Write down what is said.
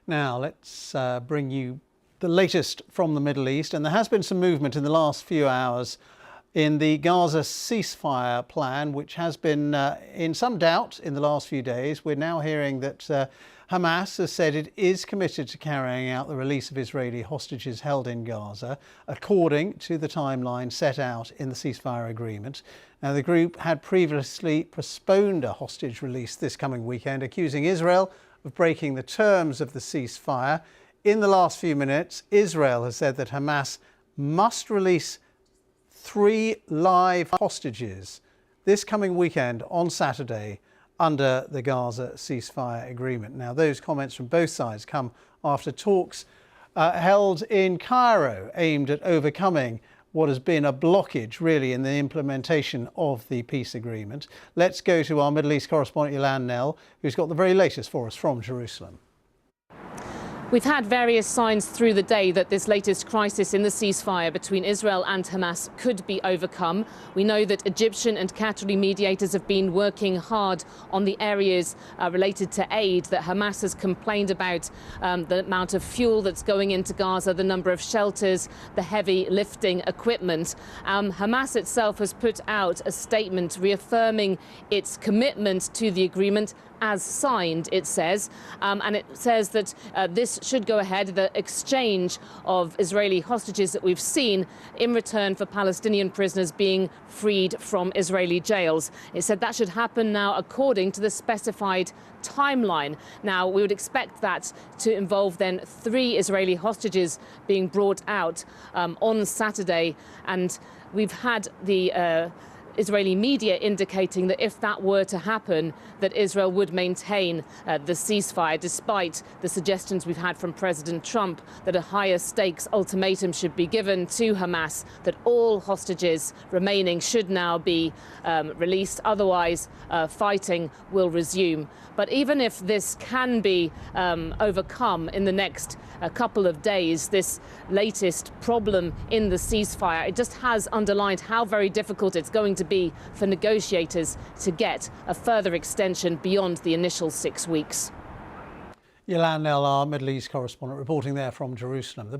Now let's bring you the latest from the Middle East, and there has been some movement in the last few hours in the Gaza ceasefire plan, which has been in some doubt in the last few days. We're now hearing that Hamas has said it is committed to carrying out the release of Israeli hostages held in Gaza, according to the timeline set out in the ceasefire agreement. Now, the group had previously postponed a hostage release this coming weekend, accusing Israel of breaking the terms of the ceasefire. In the last few minutes, Israel has said that Hamas must release 3 live hostages this coming weekend on Saturday under the Gaza ceasefire agreement. Now, those comments from both sides come after talks held in Cairo aimed at overcoming what has been a blockage, really, in the implementation of the peace agreement. Let's go to our Middle East correspondent, Ilan Nell, who's got the very latest for us from Jerusalem. We've had various signs through the day that this latest crisis in the ceasefire between Israel and Hamas could be overcome. We know that Egyptian and Qatari mediators have been working hard on the areas related to aid that Hamas has complained about, the amount of fuel that's going into Gaza, the number of shelters, the heavy lifting equipment. Hamas itself has put out a statement reaffirming its commitment to the agreement as signed, it says, and it says that this should go ahead, the exchange of Israeli hostages that we've seen in return for Palestinian prisoners being freed from Israeli jails. It said that should happen now according to the specified timeline. Now, we would expect that to involve then 3 Israeli hostages being brought out on Saturday, and we've had the Israeli media indicating that if that were to happen, that Israel would maintain the ceasefire, despite the suggestions we've had from President Trump that a higher stakes ultimatum should be given to Hamas, that all hostages remaining should now be released, otherwise fighting will resume. But even if this can be overcome in the next couple of days, this latest problem in the ceasefire, it just has underlined how very difficult it's going to be for negotiators to get a further extension beyond the initial 6 weeks. Ilan Nell, our Middle East correspondent, reporting there from Jerusalem.